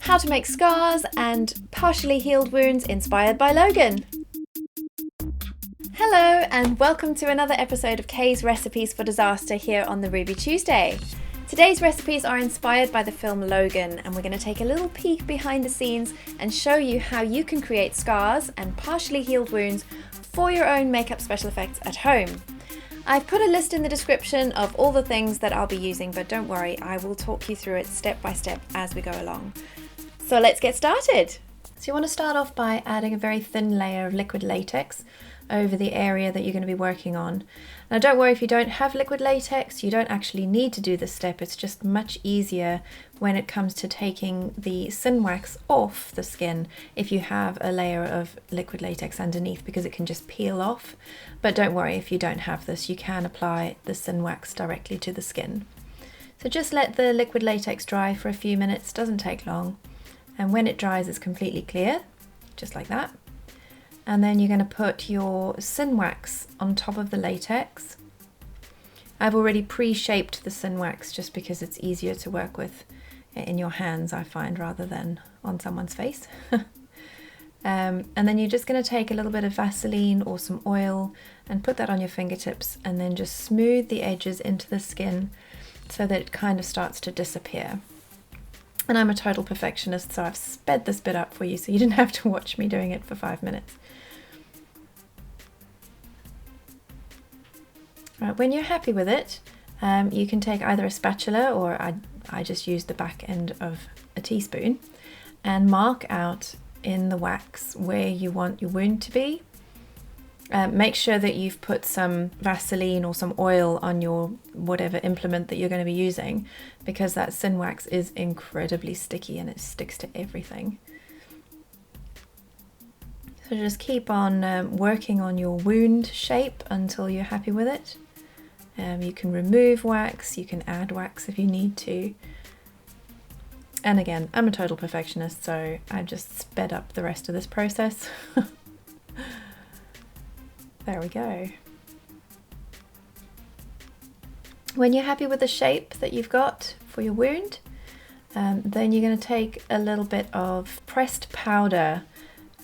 how to make scars and partially healed wounds inspired by Logan. Hello and welcome to another episode of Kay's Recipes for Disaster here on the Ruby Tuesday. Today's recipes are inspired by the film Logan, and we're going to take a little peek behind the scenes and show you how you can create scars and partially healed wounds for your own makeup special effects at home. I've put a list in the description of all the things that I'll be using, but don't worry, I will talk you through it step by step as we go along. So let's get started. So you want to start off by adding a very thin layer of liquid latex over the area that you're going to be working on. Now don't worry if you don't have liquid latex, you don't actually need to do this step. It's just much easier when it comes to taking the Syn Wax off the skin if you have a layer of liquid latex underneath, because it can just peel off. But don't worry if you don't have this, you can apply the Syn Wax directly to the skin. So just let the liquid latex dry for a few minutes, doesn't take long. And when it dries, it's completely clear, just like that. And then you're going to put your Syn Wax on top of the latex. I've already pre-shaped the Syn Wax just because it's easier to work with in your hands, I find, rather than on someone's face. And then you're just going to take a little bit of Vaseline or some oil and put that on your fingertips, and then just smooth the edges into the skin so that it kind of starts to disappear. And I'm a total perfectionist, so I've sped this bit up for you so you didn't have to watch me doing it for 5 minutes. Right, when you're happy with it, you can take either a spatula, or I just used the back end of a teaspoon, and mark out in the wax where you want your wound to be. Make sure that you've put some Vaseline or some oil on your whatever implement that you're going to be using, because that Syn Wax is incredibly sticky and it sticks to everything. So just keep on working on your wound shape until you're happy with it. You can remove wax, you can add wax if you need to. And again, I'm a total perfectionist, so I just sped up the rest of this process. There we go. When you're happy with the shape that you've got for your wound, then you're going to take a little bit of pressed powder.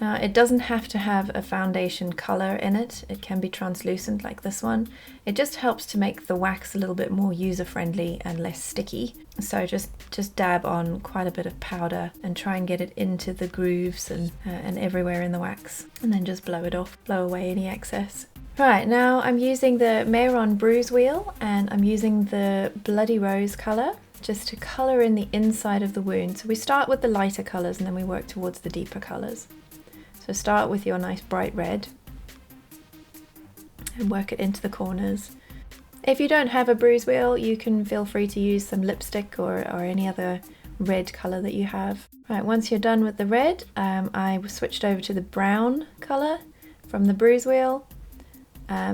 It doesn't have to have a foundation color in it. It can be translucent like this one. It just helps to make the wax a little bit more user-friendly and less sticky. So just dab on quite a bit of powder and try and get it into the grooves and everywhere in the wax, and then just blow it off, blow away any excess. Right, now I'm using the Mehron Bruise wheel, and I'm using the Bloody Rose color just to color in the inside of the wound. So we start with the lighter colors and then we work towards the deeper colors. So start with your nice bright red and work it into the corners. If you don't have a bruise wheel, you can feel free to use some lipstick or any other red colour that you have. Right, once you're done with the red, I switched over to the brown colour from the bruise wheel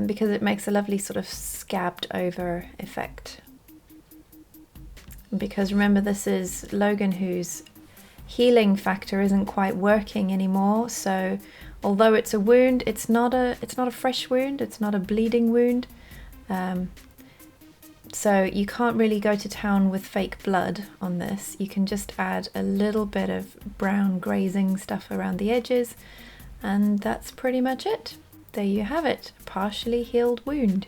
because it makes a lovely sort of scabbed over effect. Because remember, this is Logan, whose healing factor isn't quite working anymore, so although it's a wound, it's not a fresh wound, it's not a bleeding wound, so you can't really go to town with fake blood on this. You can just add a little bit of brown grazing stuff around the edges, and that's pretty much it. There you have it, a partially healed wound.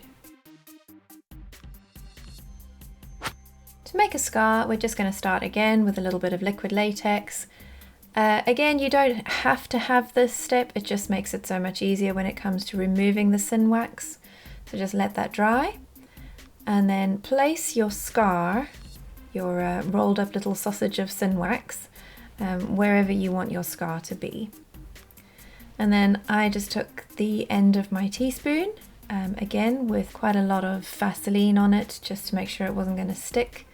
To make a scar, we're just going to start again with a little bit of liquid latex. Again, you don't have to have this step, it just makes it so much easier when it comes to removing the Syn Wax. So just let that dry, and then place your scar, your rolled up little sausage of Syn Wax, wherever you want your scar to be. And then I just took the end of my teaspoon, again with quite a lot of Vaseline on it, just to make sure it wasn't going to stick.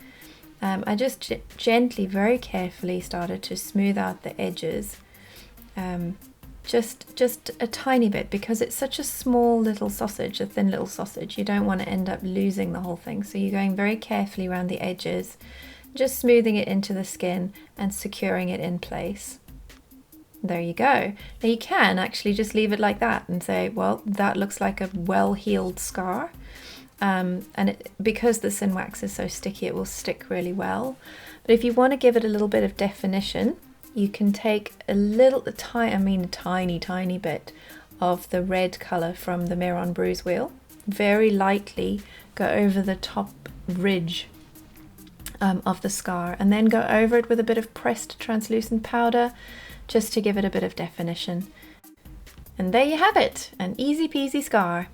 I just gently, very carefully started to smooth out the edges, just a tiny bit, because it's such a small little sausage, a thin little sausage. You don't want to end up losing the whole thing, so you're going very carefully around the edges, just smoothing it into the skin and securing it in place. There you go. Now you can actually just leave it like that and say, well, that looks like a well-healed scar. Because the Syn Wax is so sticky, it will stick really well. But if you want to give it a little bit of definition, you can take a tiny bit of the red colour from the Mehron Bruise wheel, very lightly go over the top ridge of the scar, and then go over it with a bit of pressed translucent powder just to give it a bit of definition. And there you have it, an easy peasy scar.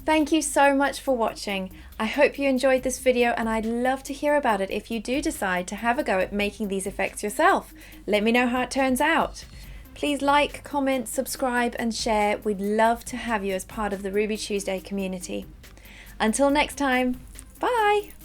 Thank you so much for watching. I hope you enjoyed this video, and I'd love to hear about it if you do decide to have a go at making these effects yourself. Let me know how it turns out. Please like, comment, subscribe and share. We'd love to have you as part of the Ruby Tuesday community. Until next time, bye!